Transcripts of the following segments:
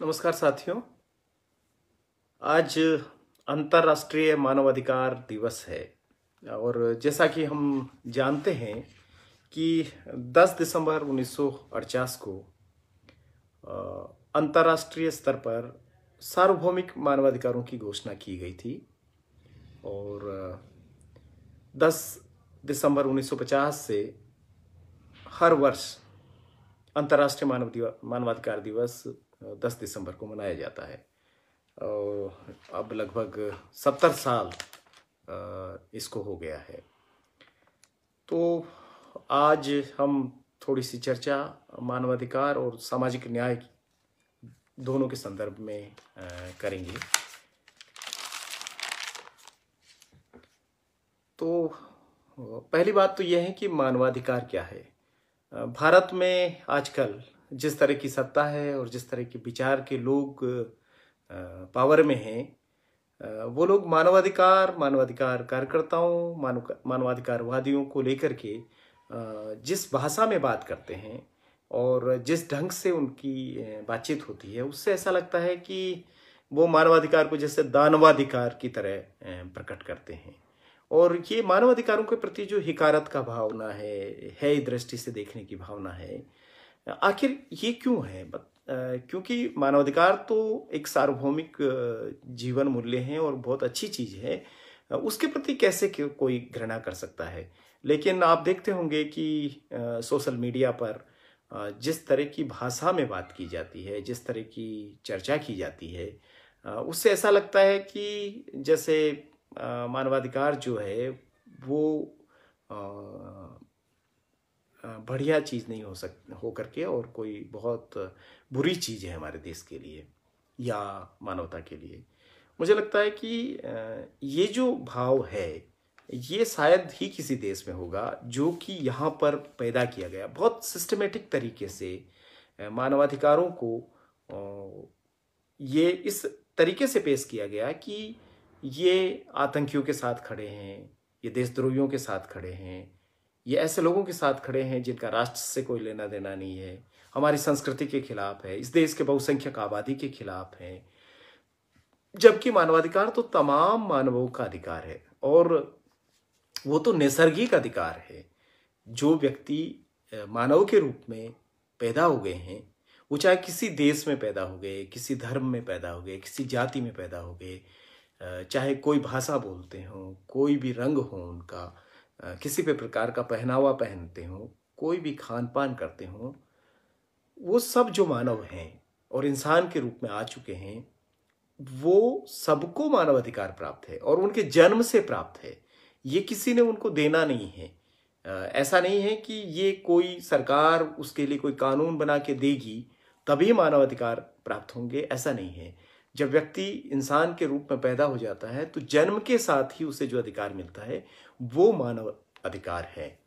नमस्कार साथियों। आज अंतर्राष्ट्रीय मानवाधिकार दिवस है और जैसा कि हम जानते हैं कि 10 दिसंबर 1949 को अंतर्राष्ट्रीय स्तर पर सार्वभौमिक मानवाधिकारों की घोषणा की गई थी और 10 दिसंबर 1950 से हर वर्ष अंतर्राष्ट्रीय मानवाधिकार दिवस 10 दिसंबर को मनाया जाता है। और अब लगभग 70 साल इसको हो गया है। तो आज हम थोड़ी सी चर्चा मानवाधिकार और सामाजिक न्याय दोनों के संदर्भ में करेंगे। तो पहली बात तो यह है कि मानवाधिकार क्या है। भारत में आजकल जिस तरह की सत्ता है और जिस तरह के विचार के लोग पावर में हैं, वो लोग मानवाधिकार कार्यकर्ताओं, मानवाधिकारवादियों को लेकर के जिस भाषा में बात करते हैं और जिस ढंग से उनकी बातचीत होती है, उससे ऐसा लगता है कि वो मानवाधिकार को जैसे दानवाधिकार की तरह प्रकट करते हैं। और ये मानवाधिकारों के प्रति जो हिकारत का भावना है दृष्टि से देखने की भावना है, आखिर ये क्यों है? क्योंकि मानवाधिकार तो एक सार्वभौमिक जीवन मूल्य है और बहुत अच्छी चीज है, उसके प्रति कैसे कोई घृणा कर सकता है। लेकिन आप देखते होंगे कि सोशल मीडिया पर जिस तरह की भाषा में बात की जाती है, जिस तरह की चर्चा की जाती है, उससे ऐसा लगता है कि जैसे मानवाधिकार जो है वो बढ़िया चीज़ नहीं हो करके और कोई बहुत बुरी चीज़ है हमारे देश के लिए या मानवता के लिए। मुझे लगता है कि ये जो भाव है ये शायद ही किसी देश में होगा जो कि यहाँ पर पैदा किया गया। बहुत सिस्टमेटिक तरीके से मानवाधिकारों को ये इस तरीके से पेश किया गया कि ये आतंकियों के साथ खड़े हैं, ये देशद्रोहियों के साथ खड़े हैं, ये ऐसे लोगों के साथ खड़े हैं जिनका राष्ट्र से कोई लेना देना नहीं है, हमारी संस्कृति के खिलाफ है, इस देश के बहुसंख्यक आबादी के खिलाफ है। जबकि मानवाधिकार तो तमाम मानवों का अधिकार है और वो तो नैसर्गिक अधिकार है। जो व्यक्ति मानव के रूप में पैदा हो गए हैं, वो चाहे किसी देश में पैदा हो गए, किसी धर्म में पैदा हो गए, किसी जाति में पैदा हो गए, चाहे कोई भाषा बोलते हों, कोई भी रंग हो उनका, किसी भी प्रकार का पहनावा पहनते हों, कोई भी खान पान करते हों, वो सब जो मानव हैं और इंसान के रूप में आ चुके हैं, वो सबको मानवाधिकार प्राप्त है और उनके जन्म से प्राप्त है। ये किसी ने उनको देना नहीं है। ऐसा नहीं है कि ये कोई सरकार उसके लिए कोई कानून बना के देगी तभी मानवाधिकार प्राप्त होंगे, ऐसा नहीं है। जब व्यक्ति इंसान के रूप में पैदा हो जाता है तो जन्म के साथ ही उसे जो अधिकार मिलता है वो मानव अधिकार है।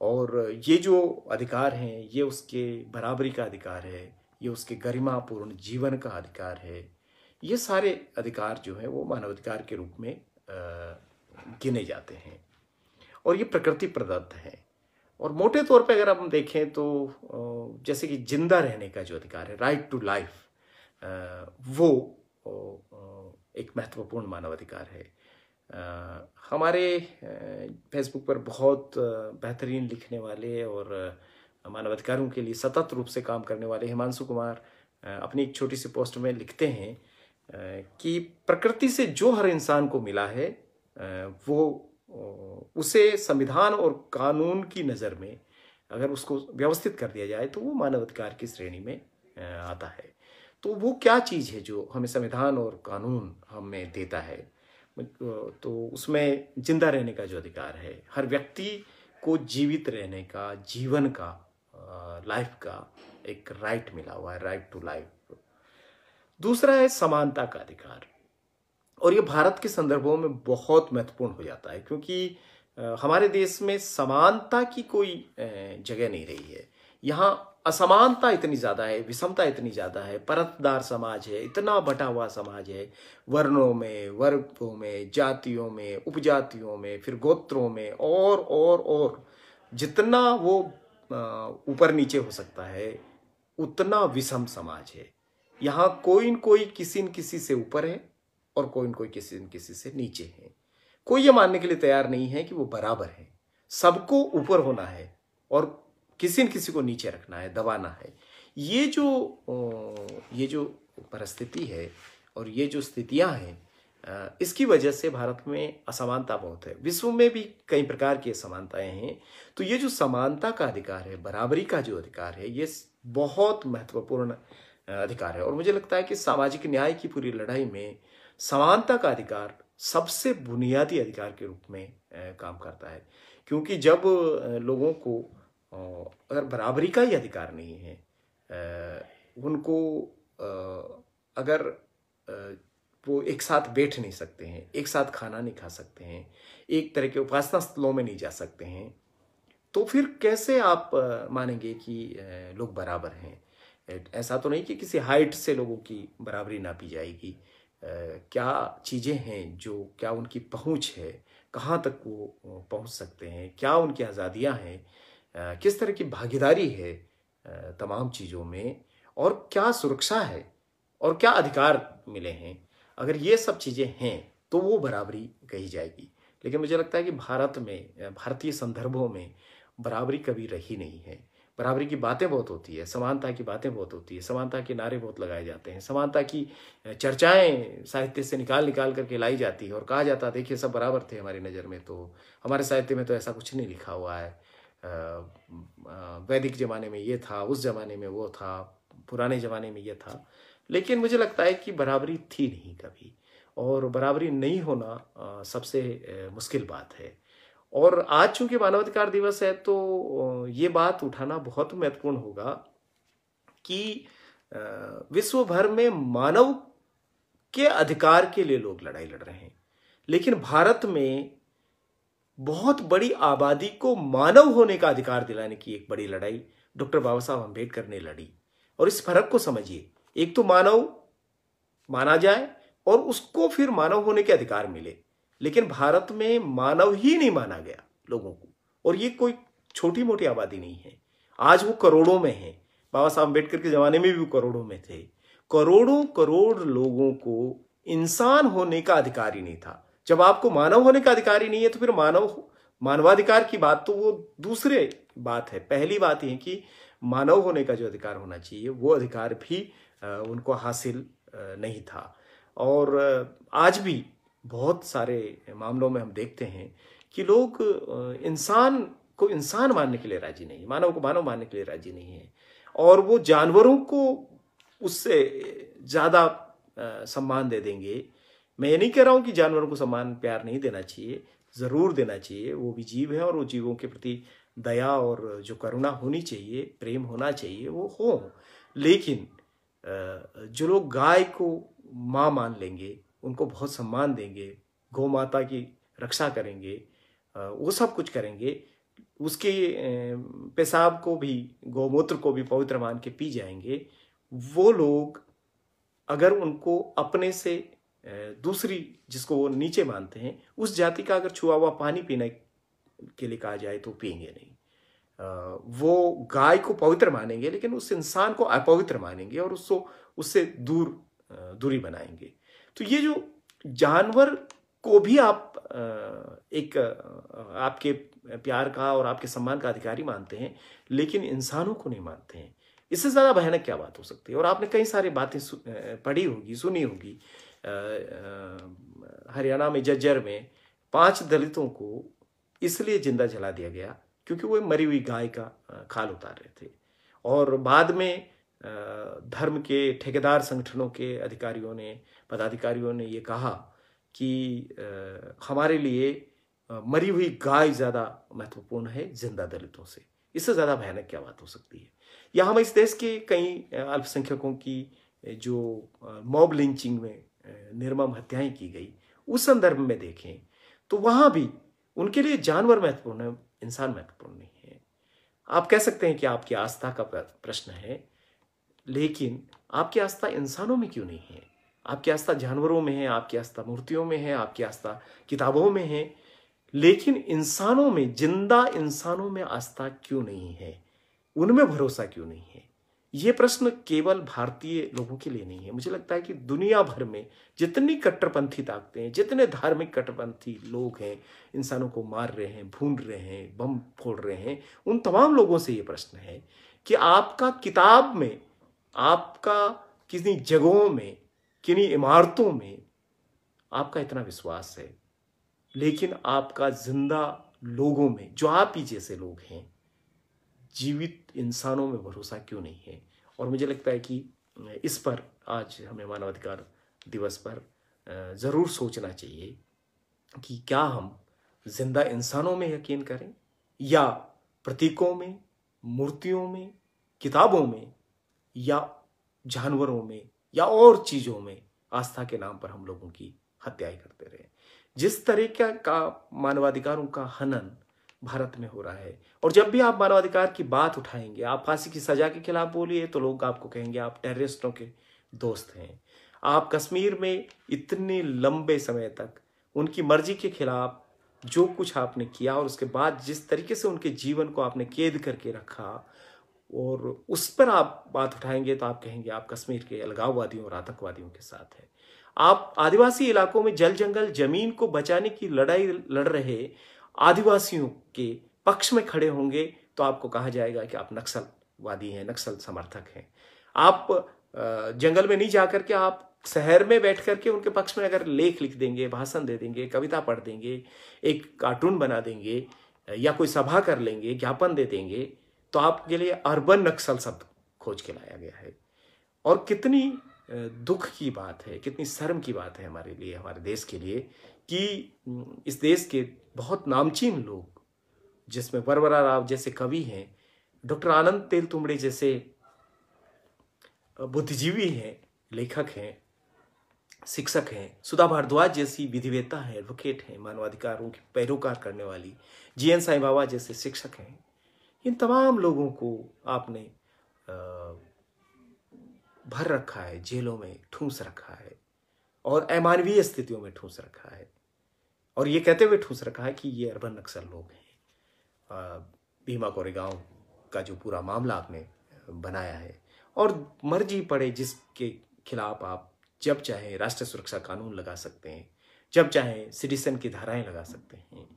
और ये जो अधिकार हैं ये उसके बराबरी का अधिकार है, ये उसके गरिमापूर्ण जीवन का अधिकार है। ये सारे अधिकार जो है वो मानवाधिकार के रूप में गिने जाते हैं और ये प्रकृति प्रदत्त है। और मोटे तौर पे अगर हम देखें तो जैसे कि जिंदा रहने का जो अधिकार है, राइट टू लाइफ, वो एक महत्वपूर्ण मानवाधिकार है। हमारे फेसबुक पर बहुत बेहतरीन लिखने वाले और मानवाधिकारों के लिए सतत रूप से काम करने वाले हिमांशु कुमार अपनी एक छोटी सी पोस्ट में लिखते हैं कि प्रकृति से जो हर इंसान को मिला है वो उसे संविधान और कानून की नज़र में अगर उसको व्यवस्थित कर दिया जाए तो वो मानवाधिकार की श्रेणी में आता है। तो वो क्या चीज़ है जो हमें संविधान और कानून हमें देता है? तो उसमें जिंदा रहने का जो अधिकार है, हर व्यक्ति को जीवित रहने का, जीवन का, लाइफ का एक राइट मिला हुआ है, राइट टू लाइफ। दूसरा है समानता का अधिकार, और ये भारत के संदर्भों में बहुत महत्वपूर्ण हो जाता है क्योंकि हमारे देश में समानता की कोई जगह नहीं रही है। यहाँ असमानता इतनी ज़्यादा है, विषमता इतनी ज़्यादा है, परतदार समाज है, इतना बटा हुआ समाज है, वर्णों में, वर्गों में, जातियों में, उपजातियों में, फिर गोत्रों में, और जितना वो ऊपर नीचे हो सकता है उतना विषम समाज है। यहाँ कोई न कोई किसी न किसी से ऊपर है और कोई न कोई किसी न किसी से नीचे है। कोई ये मानने के लिए तैयार नहीं है कि वो बराबर है। सबको ऊपर होना है और किसी न किसी को नीचे रखना है, दबाना है। ये जो परिस्थिति है और ये जो स्थितियां हैं, इसकी वजह से भारत में असमानता बहुत है। विश्व में भी कई प्रकार की समानताएं हैं। तो ये जो समानता का अधिकार है, बराबरी का जो अधिकार है, ये बहुत महत्वपूर्ण अधिकार है। और मुझे लगता है कि सामाजिक न्याय की पूरी लड़ाई में समानता का अधिकार सबसे बुनियादी अधिकार के रूप में काम करता है। क्योंकि जब लोगों को अगर बराबरी का ही अधिकार नहीं है, उनको अगर वो एक साथ बैठ नहीं सकते हैं, एक साथ खाना नहीं खा सकते हैं, एक तरह के उपासना स्थलों में नहीं जा सकते हैं, तो फिर कैसे आप मानेंगे कि लोग बराबर हैं? ऐसा तो नहीं कि किसी हाइट से लोगों की बराबरी नापी जाएगी। क्या चीज़ें हैं जो, क्या उनकी पहुंच है, कहाँ तक वो पहुंच सकते हैं, क्या उनकी आज़ादियां हैं, किस तरह की भागीदारी है तमाम चीज़ों में, और क्या सुरक्षा है और क्या अधिकार मिले हैं। अगर ये सब चीज़ें हैं तो वो बराबरी कही जाएगी। लेकिन मुझे लगता है कि भारत में, भारतीय संदर्भों में बराबरी कभी रही नहीं है। बराबरी की बातें बहुत होती है, समानता की बातें बहुत होती है, समानता के नारे बहुत लगाए जाते हैं, समानता की चर्चाएं साहित्य से निकाल निकाल करके लाई जाती है और कहा जाता है देखिए सब बराबर थे हमारी नज़र में, तो हमारे साहित्य में तो ऐसा कुछ नहीं लिखा हुआ है। वैदिक ज़माने में ये था, उस ज़माने में वो था, पुराने ज़माने में ये था। लेकिन मुझे लगता है कि बराबरी थी नहीं कभी, और बराबरी नहीं होना सबसे मुश्किल बात है। और आज चूंकि मानवाधिकार दिवस है तो ये बात उठाना बहुत महत्वपूर्ण होगा कि विश्व भर में मानव के अधिकार के लिए लोग लड़ाई लड़ रहे हैं, लेकिन भारत में बहुत बड़ी आबादी को मानव होने का अधिकार दिलाने की एक बड़ी लड़ाई डॉक्टर बाबा साहब अम्बेडकर ने लड़ी। और इस फर्क को समझिए, एक तो मानव माना जाए और उसको फिर मानव होने के अधिकार मिले, लेकिन भारत में मानव ही नहीं माना गया लोगों को। और ये कोई छोटी मोटी आबादी नहीं है, आज वो करोड़ों में है। बाबा साहब अम्बेडकर के जमाने में भी वो करोड़ों में थे। करोड़ों करोड़ लोगों को इंसान होने का अधिकार ही नहीं था। जब आपको मानव होने का अधिकार ही नहीं है तो फिर मानवाधिकार की बात तो वो दूसरे बात है। पहली बात यह कि मानव होने का जो अधिकार होना चाहिए वो अधिकार भी उनको हासिल नहीं था। और आज भी बहुत सारे मामलों में हम देखते हैं कि लोग इंसान को इंसान मानने के लिए राजी नहीं, मानव को मानव मानने के लिए राजी नहीं है, और वो जानवरों को उससे ज़्यादा सम्मान दे देंगे। मैं ये नहीं कह रहा हूँ कि जानवरों को सम्मान प्यार नहीं देना चाहिए, ज़रूर देना चाहिए, वो भी जीव है और वो जीवों के प्रति दया और जो करुणा होनी चाहिए, प्रेम होना चाहिए, वो हो। लेकिन जो लोग गाय को माँ मान लेंगे, उनको बहुत सम्मान देंगे, गौ माता की रक्षा करेंगे, वो सब कुछ करेंगे, उसके पेशाब को भी, गौमूत्र को भी पवित्र मान के पी जाएंगे, वो लोग अगर उनको अपने से दूसरी, जिसको वो नीचे मानते हैं, उस जाति का अगर छुआ हुआ पानी पीने के लिए कहा जाए तो पिएंगे नहीं। वो गाय को पवित्र मानेंगे लेकिन उस इंसान को अपवित्र मानेंगे और उससे दूरी बनाएंगे। तो ये जो जानवर को भी आप एक आपके प्यार का और आपके सम्मान का अधिकारी मानते हैं, लेकिन इंसानों को नहीं मानते हैं, इससे ज़्यादा भयानक क्या बात हो सकती है। और आपने कई सारी बातें पढ़ी होगी, सुनी होगी। हरियाणा में झज्जर में 5 दलितों को इसलिए जिंदा जला दिया गया क्योंकि वो मरी हुई गाय का खाल उतार रहे थे। और बाद में धर्म के ठेकेदार संगठनों के अधिकारियों ने, पदाधिकारियों ने ये कहा कि हमारे लिए मरी हुई गाय ज़्यादा महत्वपूर्ण है जिंदा दलितों से। इससे ज़्यादा भयानक क्या बात हो सकती है। या हम इस देश के कई अल्पसंख्यकों की जो मॉब लिंचिंग में निर्मम हत्याएं की गई, उस संदर्भ में देखें तो वहाँ भी उनके लिए जानवर महत्वपूर्ण है, इंसान महत्वपूर्ण नहीं है। आप कह सकते हैं कि आपकी आस्था का प्रश्न है, लेकिन आपकी आस्था इंसानों में क्यों नहीं है? आपकी आस्था जानवरों में है, आपकी आस्था मूर्तियों में है, आपकी आस्था किताबों में है, लेकिन इंसानों में, जिंदा इंसानों में आस्था क्यों नहीं है? उनमें भरोसा क्यों नहीं है? ये प्रश्न केवल भारतीय लोगों के लिए नहीं है। मुझे लगता है कि दुनिया भर में जितनी कट्टरपंथी ताकतें हैं, जितने धार्मिक कट्टरपंथी लोग हैं, इंसानों को मार रहे हैं, भून रहे हैं, बम फोड़ रहे हैं, उन तमाम लोगों से ये प्रश्न है कि आपका किताब में, आपका किसी जगहों में, किन्हीं इमारतों में आपका इतना विश्वास है, लेकिन आपका जिंदा लोगों में, जो आप ही जैसे लोग हैं, जीवित इंसानों में भरोसा क्यों नहीं है। और मुझे लगता है कि इस पर आज हमें मानवाधिकार दिवस पर ज़रूर सोचना चाहिए कि क्या हम जिंदा इंसानों में यकीन करें या प्रतीकों में, मूर्तियों में, किताबों में, या जानवरों में, या और चीज़ों में आस्था के नाम पर हम लोगों की हत्याएं करते रहे। जिस तरीके का मानवाधिकारों का हनन भारत में हो रहा है, और जब भी आप मानवाधिकार की बात उठाएंगे, आप फांसी की सजा के खिलाफ बोलिए तो लोग आपको कहेंगे आप टेररिस्टों के दोस्त हैं। आप कश्मीर में इतने लंबे समय तक उनकी मर्जी के खिलाफ जो कुछ आपने किया, और उसके बाद जिस तरीके से उनके जीवन को आपने कैद करके रखा, और उस पर आप बात उठाएंगे तो आप कहेंगे आप कश्मीर के अलगाववादियों और आतंकवादियों के साथ हैं। आप आदिवासी इलाकों में जल जंगल जमीन को बचाने की लड़ाई लड़ रहे आदिवासियों के पक्ष में खड़े होंगे तो आपको कहा जाएगा कि आप नक्सलवादी हैं, नक्सल समर्थक हैं। आप जंगल में नहीं जाकर के आप शहर में बैठ करके उनके पक्ष में अगर लेख लिख देंगे, भाषण दे देंगे, कविता पढ़ देंगे, एक कार्टून बना देंगे, या कोई सभा कर लेंगे, ज्ञापन दे देंगे, तो आपके लिए अर्बन नक्सल शब्द खोज के लाया गया है। और कितनी दुख की बात है, कितनी शर्म की बात है हमारे लिए, हमारे देश के लिए, कि इस देश के बहुत नामचीन लोग, जिसमें वरवरा राव जैसे कवि हैं, डॉक्टर आनंद तेलतुंबड़े जैसे बुद्धिजीवी हैं, लेखक हैं, शिक्षक हैं, सुधा भारद्वाज जैसी विधिवेता है, एडवोकेट हैं, मानवाधिकारों की पैरोकार करने वाली जीएन साईं बाबा जैसे शिक्षक हैं, इन तमाम लोगों को आपने भर रखा है, जेलों में ठूंस रखा है, और अमानवीय स्थितियों में ठूंस रखा है, और ये कहते हुए ठूंस रखा है कि ये अर्बन नक्सल लोग हैं। भीमा कोरेगांव का जो पूरा मामला आपने बनाया है, और मर्जी पड़े जिसके खिलाफ आप जब चाहे राष्ट्रीय सुरक्षा कानून लगा सकते हैं, जब चाहे सिटीजन की धाराएं लगा सकते हैं।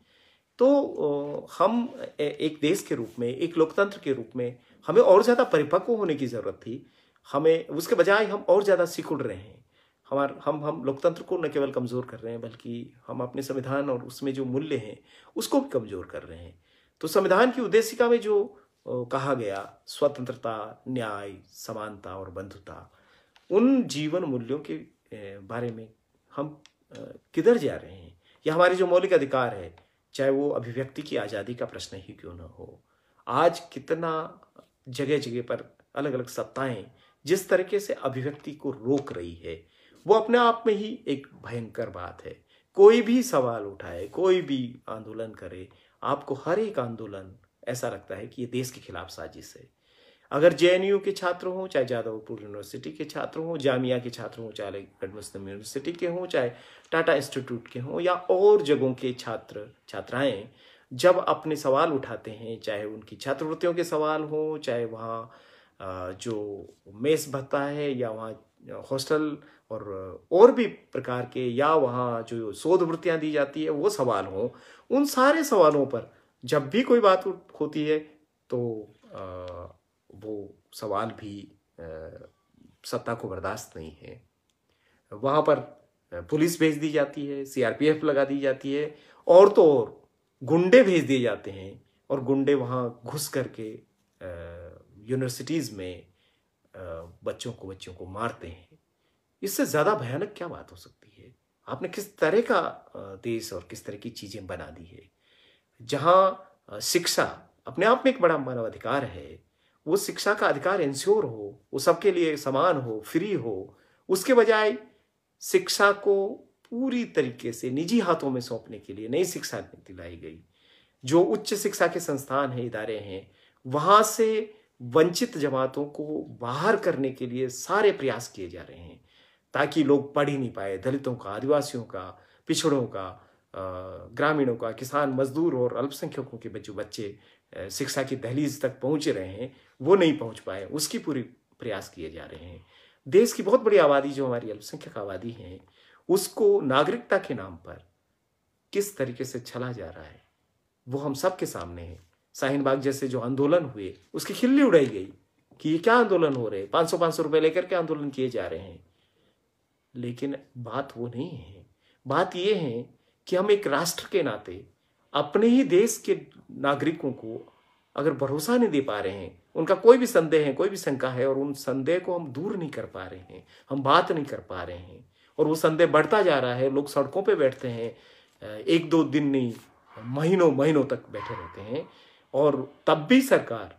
तो हम एक देश के रूप में, एक लोकतंत्र के रूप में, हमें और ज़्यादा परिपक्व होने की ज़रूरत थी। हमें उसके बजाय हम और ज़्यादा सिकुड़ रहे हैं। हम लोकतंत्र को न केवल कमज़ोर कर रहे हैं, बल्कि हम अपने संविधान और उसमें जो मूल्य हैं उसको भी कमज़ोर कर रहे हैं। तो संविधान की उद्देशिका में जो कहा गया, स्वतंत्रता, न्याय, समानता और बंधुता, उन जीवन मूल्यों के बारे में हम किधर जा रहे हैं? या हमारे जो मौलिक अधिकार है, चाहे वो अभिव्यक्ति की आज़ादी का प्रश्न ही क्यों न हो, आज कितना जगह जगह पर अलग अलग सत्ताएं जिस तरीके से अभिव्यक्ति को रोक रही है, वो अपने आप में ही एक भयंकर बात है। कोई भी सवाल उठाए, कोई भी आंदोलन करे, आपको हर एक आंदोलन ऐसा लगता है कि ये देश के खिलाफ साजिश है। अगर जेएनयू के छात्र हों, चाहे जादवपुर यूनिवर्सिटी के छात्र हों, जामिया के छात्र हों, चाहे अलीगढ़ मुस्लिम यूनिवर्सिटी के हों, चाहे टाटा इंस्टीट्यूट के हों, या और जगहों के छात्र छात्राएं जब अपने सवाल उठाते हैं, चाहे उनकी छात्रवृत्तियों के सवाल हों, चाहे वहाँ जो मेस भत्ता है, या वहाँ हॉस्टल और भी प्रकार के, या वहाँ जो शोध वृत्तियाँ दी जाती है वो सवाल हों, उन सारे सवालों पर जब भी कोई बात होती है तो वो सवाल भी सत्ता को बर्दाश्त नहीं है। वहाँ पर पुलिस भेज दी जाती है, सीआरपीएफ लगा दी जाती है, और तो और गुंडे भेज दिए जाते हैं, और गुंडे वहाँ घुस करके यूनिवर्सिटीज़ में बच्चों को मारते हैं। इससे ज़्यादा भयानक क्या बात हो सकती है? आपने किस तरह का देश और किस तरह की चीज़ें बना दी है, जहाँ शिक्षा अपने आप में एक बड़ा मानवाधिकार है, वो शिक्षा का अधिकार इंश्योर हो, वो सबके लिए समान हो, फ्री हो, उसके बजाय शिक्षा को पूरी तरीके से निजी हाथों में सौंपने के लिए नई शिक्षा नीति लाई गई। जो उच्च शिक्षा के संस्थान हैं, इदारे हैं, वहाँ से वंचित जमातों को बाहर करने के लिए सारे प्रयास किए जा रहे हैं, ताकि लोग पढ़ ही नहीं पाए। दलितों का, आदिवासियों का, पिछड़ों का, ग्रामीणों का, किसान, मजदूर और अल्पसंख्यकों के जो बच्चे शिक्षा की दहलीज तक पहुंच रहे हैं, वो नहीं पहुंच पाए। उसकी पूरी प्रयास किए जा रहे हैं। देश की बहुत बड़ी आबादी जो हमारी अल्पसंख्यक आबादी है, उसको नागरिकता के नाम पर किस तरीके से छला जा रहा है वो हम सबके सामने है। शाहीन बाग जैसे जो आंदोलन हुए उसकी खिल्ली उड़ाई गई कि ये क्या आंदोलन हो रहे हैं, 500-500 रुपए लेकर के आंदोलन किए जा रहे हैं। लेकिन बात वो नहीं है, बात ये है कि हम एक राष्ट्र के नाते अपने ही देश के नागरिकों को अगर भरोसा नहीं दे पा रहे हैं, उनका कोई भी संदेह है, कोई भी शंका है और उन संदेह को हम दूर नहीं कर पा रहे हैं, हम बात नहीं कर पा रहे हैं और वो संदेह बढ़ता जा रहा है। लोग सड़कों पे बैठते हैं, 1-2 दिन नहीं महीनों महीनों तक बैठे रहते हैं और तब भी सरकार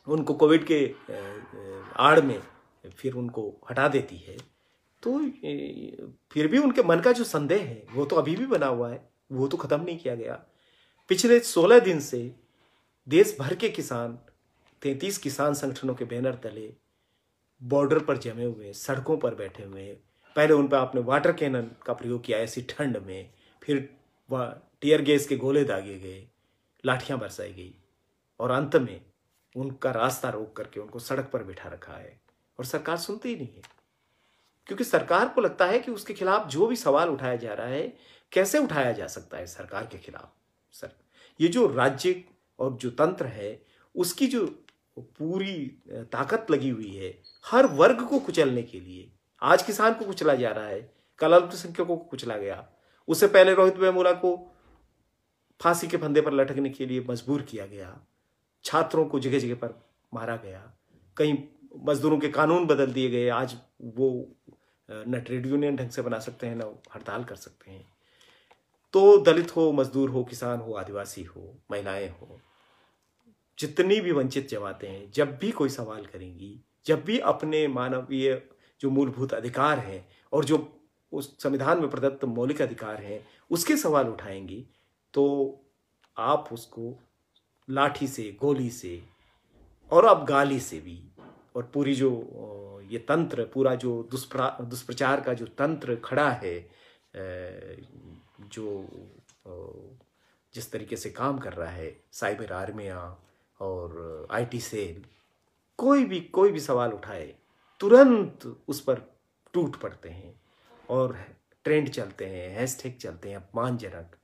उनको कोविड के आड़ में फिर उनको हटा देती है। तो फिर भी उनके मन का जो संदेह है वो तो अभी भी बना हुआ है, वो तो खत्म नहीं किया गया। पिछले 16 दिन से देश भर के किसान 33 किसान संगठनों के बैनर तले बॉर्डर पर जमे हुए, सड़कों पर बैठे हुए। पहले उन पर आपने वाटर कैनन का प्रयोग किया ऐसी ठंड में, फिर टीयर गैस के गोले दागे गए, लाठियां बरसाई गई और अंत में उनका रास्ता रोक करके उनको सड़क पर बिठा रखा है और सरकार सुनती ही नहीं है। क्योंकि सरकार को लगता है कि उसके खिलाफ जो भी सवाल उठाया जा रहा है, कैसे उठाया जा सकता है सरकार के खिलाफ। सर, ये जो राज्य और जो तंत्र है उसकी जो पूरी ताकत लगी हुई है हर वर्ग को कुचलने के लिए। आज किसान को कुचला जा रहा है, कल अल्पसंख्यकों को कुचला गया, उससे पहले रोहित वेमुला को फांसी के फंदे पर लटकने के लिए मजबूर किया गया, छात्रों को जगह जगह पर मारा गया, कहीं मजदूरों के कानून बदल दिए गए। आज वो न ट्रेड यूनियन ढंग से बना सकते हैं, न हड़ताल कर सकते हैं। तो दलित हो, मजदूर हो, किसान हो, आदिवासी हो, महिलाएं हो, जितनी भी वंचित जमातें हैं, जब भी कोई सवाल करेंगी, जब भी अपने मानवीय जो मूलभूत अधिकार हैं और जो उस संविधान में प्रदत्त मौलिक अधिकार हैं उसके सवाल उठाएंगी, तो आप उसको लाठी से, गोली से और अब गाली से भी, और पूरी जो ये तंत्र, पूरा जो दुष्प्रचार का जो तंत्र खड़ा है, जो जिस तरीके से काम कर रहा है, साइबर आर्मिया और आईटी सेल, कोई भी सवाल उठाए तुरंत उस पर टूट पड़ते हैं और ट्रेंड चलते हैं, हैशटैग चलते हैं अपमानजनक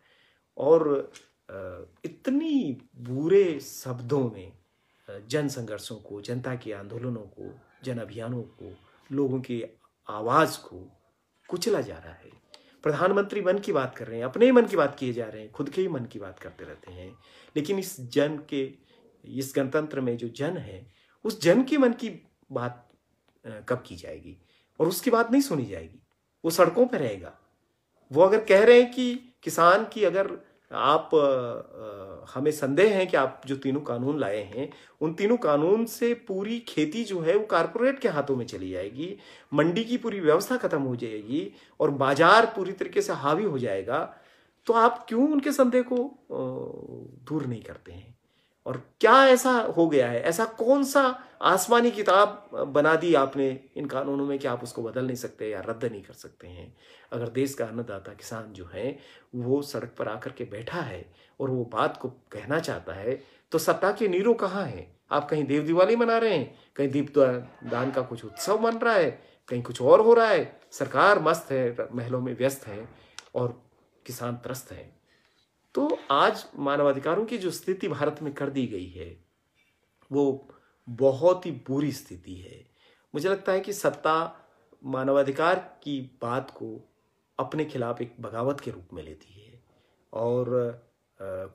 और इतनी बुरे शब्दों में जन संघर्षों को, जनता के आंदोलनों को, जन अभियानों को, लोगों की आवाज को कुचला जा रहा है। प्रधानमंत्री मन की बात कर रहे हैं, अपने ही मन की बात किए जा रहे हैं, खुद के ही मन की बात करते रहते हैं। लेकिन इस गणतंत्र में जो जन है, उस जन के मन की बात कब की जाएगी? और उसकी बात नहीं सुनी जाएगी, वो सड़कों पर रहेगा। वो अगर कह रहे हैं कि किसान की, अगर आप हमें संदेह है कि आप जो तीनों कानून लाए हैं उन तीनों कानून से पूरी खेती जो है वो कारपोरेट के हाथों में चली जाएगी, मंडी की पूरी व्यवस्था खत्म हो जाएगी और बाजार पूरी तरीके से हावी हो जाएगा, तो आप क्यों उनके संदेह को दूर नहीं करते हैं? और क्या ऐसा हो गया है, ऐसा कौन सा आसमानी किताब बना दी आपने इन कानूनों में कि आप उसको बदल नहीं सकते या रद्द नहीं कर सकते हैं? अगर देश का अन्नदाता किसान जो है वो सड़क पर आकर के बैठा है और वो बात को कहना चाहता है, तो सत्ता के नीरो कहाँ है? आप कहीं देव दिवाली मना रहे हैं, कहीं दीपदान का कुछ उत्सव मन रहा है, कहीं कुछ और हो रहा है। सरकार मस्त है, महलों में व्यस्त है और किसान त्रस्त है। तो आज मानवाधिकारों की जो स्थिति भारत में कर दी गई है वो बहुत ही बुरी स्थिति है। मुझे लगता है कि सत्ता मानवाधिकार की बात को अपने खिलाफ एक बगावत के रूप में लेती है और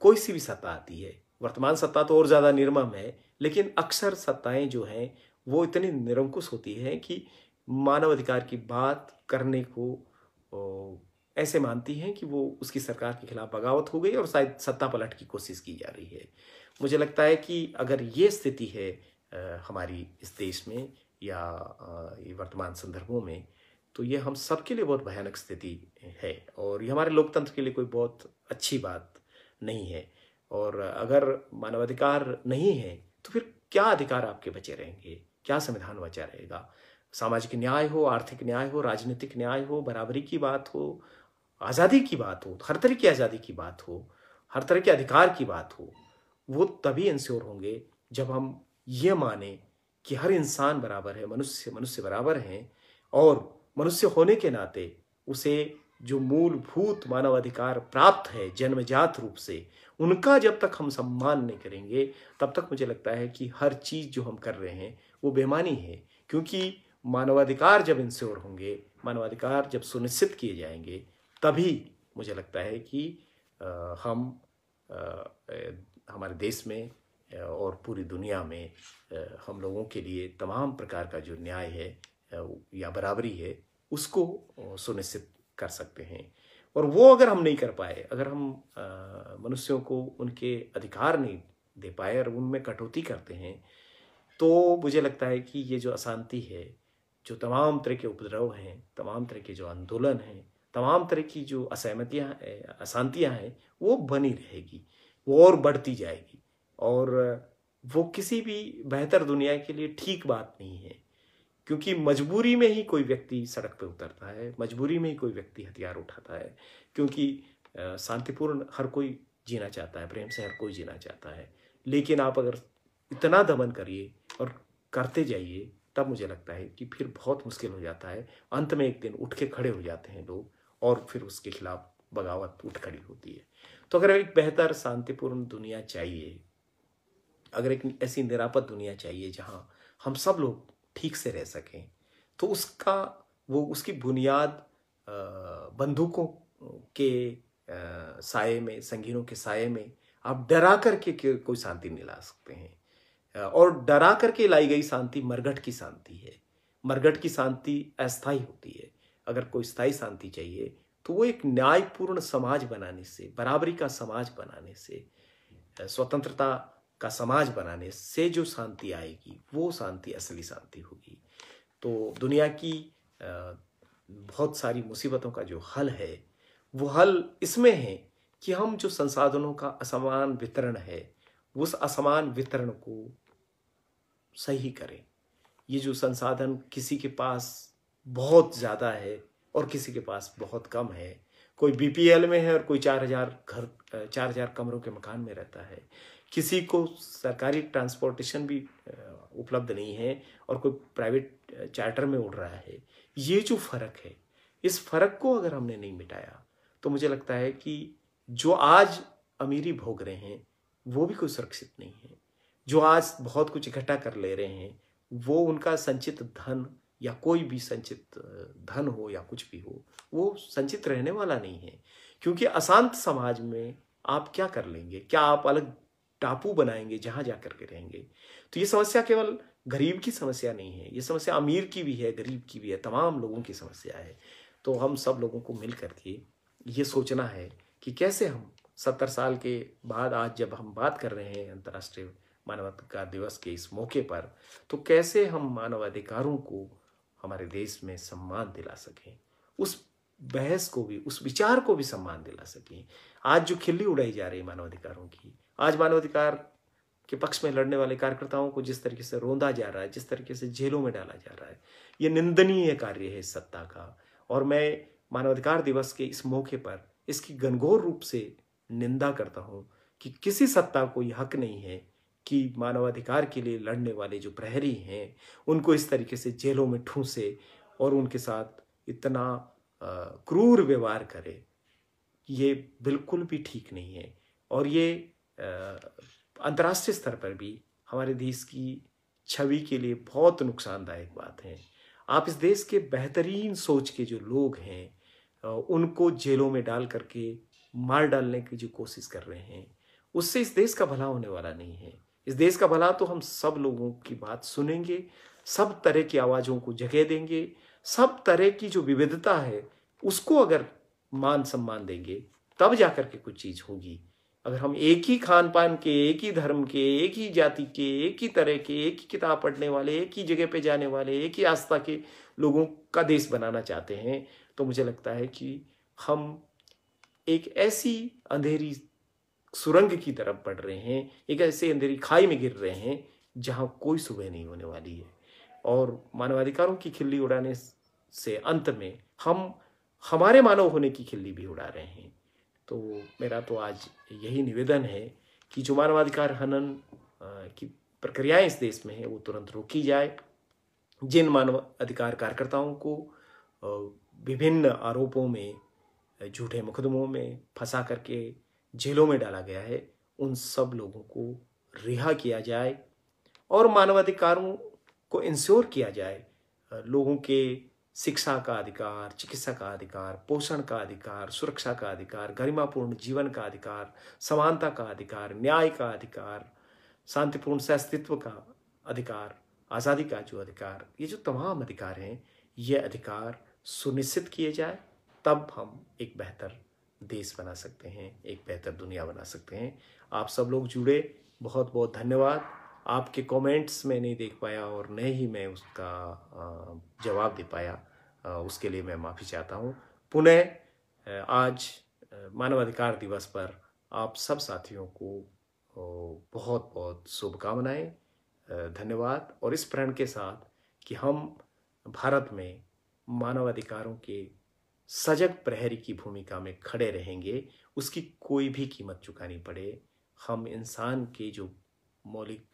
कोई सी भी सत्ता आती है, वर्तमान सत्ता तो और ज़्यादा निर्मम है, लेकिन अक्सर सत्ताएं जो हैं वो इतनी निरंकुश होती हैं कि मानवाधिकार की बात करने को ऐसे मानती हैं कि वो उसकी सरकार के खिलाफ बगावत हो गई और शायद सत्ता पलट की कोशिश की जा रही है। मुझे लगता है कि अगर ये स्थिति है हमारी इस देश में या ये वर्तमान संदर्भों में, तो ये हम सबके लिए बहुत भयानक स्थिति है और ये हमारे लोकतंत्र के लिए कोई बहुत अच्छी बात नहीं है। और अगर मानवाधिकार नहीं है तो फिर क्या अधिकार आपके बचे रहेंगे, क्या संविधान बचा रहेगा? सामाजिक न्याय हो, आर्थिक न्याय हो, राजनीतिक न्याय हो, बराबरी की बात हो, आज़ादी की बात हो, हर तरह की आज़ादी की बात हो, हर तरह के अधिकार की बात हो, वो तभी इंश्योर होंगे जब हम ये माने कि हर इंसान बराबर है, मनुष्य मनुष्य बराबर हैं, और मनुष्य होने के नाते उसे जो मूलभूत मानवाधिकार प्राप्त है जन्मजात रूप से, उनका जब तक हम सम्मान नहीं करेंगे, तब तक मुझे लगता है कि हर चीज़ जो हम कर रहे हैं वो बेमानी है। क्योंकि मानवाधिकार जब इंश्योर होंगे, मानवाधिकार जब सुनिश्चित किए जाएंगे, तभी मुझे लगता है कि हम हमारे देश में और पूरी दुनिया में हम लोगों के लिए तमाम प्रकार का जो न्याय है या बराबरी है, उसको सुनिश्चित कर सकते हैं। और वो अगर हम नहीं कर पाए, अगर हम मनुष्यों को उनके अधिकार नहीं दे पाए और उनमें कटौती करते हैं, तो मुझे लगता है कि ये जो अशांति है, जो तमाम तरह के उपद्रव हैं, तमाम तरह के जो आंदोलन हैं, तमाम तरह की जो असहमतियाँ अशांतियाँ हैं, वो बनी रहेगी, वो और बढ़ती जाएगी। और वो किसी भी बेहतर दुनिया के लिए ठीक बात नहीं है। क्योंकि मजबूरी में ही कोई व्यक्ति सड़क पे उतरता है, मजबूरी में ही कोई व्यक्ति हथियार उठाता है। क्योंकि शांतिपूर्ण हर कोई जीना चाहता है, प्रेम से हर कोई जीना चाहता है। लेकिन आप अगर इतना दमन करिए और करते जाइए, तब मुझे लगता है कि फिर बहुत मुश्किल हो जाता है। अंत में एक दिन उठ के खड़े हो जाते हैं लोग, और फिर उसके खिलाफ बगावत उठ खड़ी होती है। तो अगर एक बेहतर शांतिपूर्ण दुनिया चाहिए, अगर एक ऐसी निरापद दुनिया चाहिए जहाँ हम सब लोग ठीक से रह सकें, तो उसकी बुनियाद बंदूकों के साये में, संगीनों के साये में आप डरा करके कोई शांति नहीं ला सकते हैं। और डरा करके लाई गई शांति मरघट की शांति है। मरघट की शांति अस्थायी होती है। अगर कोई स्थायी शांति चाहिए, तो वो एक न्यायपूर्ण समाज बनाने से, बराबरी का समाज बनाने से, स्वतंत्रता का समाज बनाने से जो शांति आएगी, वो शांति असली शांति होगी। तो दुनिया की बहुत सारी मुसीबतों का जो हल है, वो हल इसमें है कि हम जो संसाधनों का असमान वितरण है, उस असमान वितरण को सही करें। ये जो संसाधन किसी के पास बहुत ज़्यादा है और किसी के पास बहुत कम है, कोई बीपीएल में है और कोई 4,000 कमरों के मकान में रहता है, किसी को सरकारी ट्रांसपोर्टेशन भी उपलब्ध नहीं है और कोई प्राइवेट चार्टर में उड़ रहा है। ये जो फ़र्क है, इस फ़र्क को अगर हमने नहीं मिटाया, तो मुझे लगता है कि जो आज अमीरी भोग रहे हैं, वो भी कोई सुरक्षित नहीं है। जो आज बहुत कुछ इकट्ठा कर ले रहे हैं, वो उनका संचित धन या कोई भी संचित धन हो या कुछ भी हो, वो संचित रहने वाला नहीं है। क्योंकि अशांत समाज में आप क्या कर लेंगे? क्या आप अलग टापू बनाएंगे जहां जा करके रहेंगे? तो ये समस्या केवल गरीब की समस्या नहीं है, ये समस्या अमीर की भी है, गरीब की भी है, तमाम लोगों की समस्या है। तो हम सब लोगों को मिल करके ये सोचना है कि कैसे हम 70 साल के बाद आज जब हम बात कर रहे हैं अंतर्राष्ट्रीय मानवाधिकार दिवस के इस मौके पर, तो कैसे हम मानवाधिकारों को हमारे देश में सम्मान दिला सकें, उस बहस को भी, उस विचार को भी सम्मान दिला सकें। आज जो खिल्ली उड़ाई जा रही है मानवाधिकारों की, आज मानवाधिकार के पक्ष में लड़ने वाले कार्यकर्ताओं को जिस तरीके से रोंदा जा रहा है, जिस तरीके से जेलों में डाला जा रहा है, ये निंदनीय कार्य है इस सत्ता का। और मैं मानवाधिकार दिवस के इस मौके पर इसकी घनघोर रूप से निंदा करता हूँ कि किसी सत्ता को यह हक नहीं है कि मानवाधिकार के लिए लड़ने वाले जो प्रहरी हैं, उनको इस तरीके से जेलों में ठूंसे और उनके साथ इतना क्रूर व्यवहार करे। ये बिल्कुल भी ठीक नहीं है। और ये अंतर्राष्ट्रीय स्तर पर भी हमारे देश की छवि के लिए बहुत नुकसानदायक बात है। आप इस देश के बेहतरीन सोच के जो लोग हैं, उनको जेलों में डाल करके मार डालने की जो कोशिश कर रहे हैं, उससे इस देश का भला होने वाला नहीं है। इस देश का भला तो हम सब लोगों की बात सुनेंगे, सब तरह की आवाज़ों को जगह देंगे, सब तरह की जो विविधता है उसको अगर मान सम्मान देंगे, तब जाकर के कुछ चीज़ होगी। अगर हम एक ही खान पान के, एक ही धर्म के, एक ही जाति के, एक ही तरह के, एक ही किताब पढ़ने वाले, एक ही जगह पे जाने वाले, एक ही आस्था के लोगों का देश बनाना चाहते हैं, तो मुझे लगता है कि हम एक ऐसी अंधेरी सुरंग की तरफ बढ़ रहे हैं, एक ऐसे अंधेरी खाई में गिर रहे हैं जहां कोई सुबह नहीं होने वाली है। और मानवाधिकारों की खिल्ली उड़ाने से अंत में हम हमारे मानव होने की खिल्ली भी उड़ा रहे हैं। तो मेरा तो आज यही निवेदन है कि जो मानवाधिकार हनन की प्रक्रियाएं इस देश में हैं वो तुरंत रोकी जाए। जिन मानव अधिकार कार्यकर्ताओं को विभिन्न आरोपों में, झूठे मुकदमों में फंसा करके जेलों में डाला गया है, उन सब लोगों को रिहा किया जाए और मानवाधिकारों को इंश्योर किया जाए। लोगों के शिक्षा का अधिकार, चिकित्सा का अधिकार, पोषण का अधिकार, सुरक्षा का अधिकार, गरिमापूर्ण जीवन का अधिकार, समानता का अधिकार, न्याय का अधिकार, शांतिपूर्ण सहअस्तित्व का अधिकार, आज़ादी का जो अधिकार, ये जो तमाम अधिकार हैं, ये अधिकार सुनिश्चित किए जाए, तब हम एक बेहतर देश बना सकते हैं, एक बेहतर दुनिया बना सकते हैं। आप सब लोग जुड़े, बहुत बहुत धन्यवाद। आपके कमेंट्स मैं नहीं देख पाया और न ही मैं उसका जवाब दे पाया, उसके लिए मैं माफ़ी चाहता हूँ। पुनः आज मानवाधिकार दिवस पर आप सब साथियों को बहुत बहुत शुभकामनाएं, धन्यवाद। और इस प्रण के साथ कि हम भारत में मानवाधिकारों के सजग प्रहरी की भूमिका में खड़े रहेंगे, उसकी कोई भी कीमत चुकानी पड़े। हम इंसान के जो मौलिक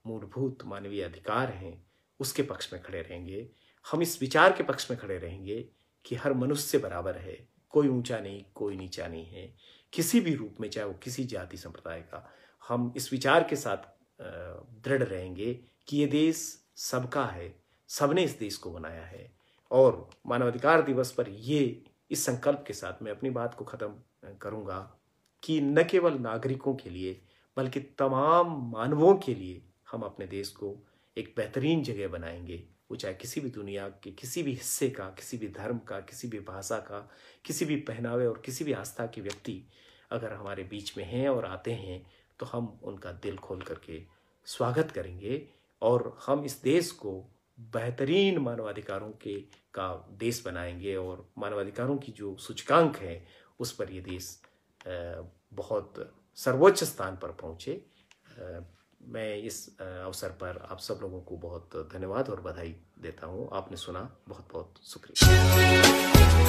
मूलभूत मानवीय अधिकार हैं उसके पक्ष में खड़े रहेंगे। हम इस विचार के पक्ष में खड़े रहेंगे कि हर मनुष्य बराबर है, कोई ऊंचा नहीं, कोई नीचा नहीं है, किसी भी रूप में, चाहे वो किसी जाति संप्रदाय का। हम इस विचार के साथ दृढ़ रहेंगे कि ये देश सबका है, सबने इस देश को बनाया है। और मानवाधिकार दिवस पर ये इस संकल्प के साथ मैं अपनी बात को ख़त्म करूँगा कि न केवल नागरिकों के लिए बल्कि तमाम मानवों के लिए हम अपने देश को एक बेहतरीन जगह बनाएंगे। वो चाहे किसी भी दुनिया के किसी भी हिस्से का, किसी भी धर्म का, किसी भी भाषा का, किसी भी पहनावे और किसी भी आस्था के व्यक्ति अगर हमारे बीच में हैं और आते हैं तो हम उनका दिल खोल करके स्वागत करेंगे और हम इस देश को बेहतरीन मानवाधिकारों का देश बनाएंगे। और मानवाधिकारों की जो सूचकांक है उस पर ये देश बहुत सर्वोच्च स्थान पर पहुँचे। मैं इस अवसर पर आप सब लोगों को बहुत धन्यवाद और बधाई देता हूँ। आपने सुना, बहुत बहुत शुक्रिया।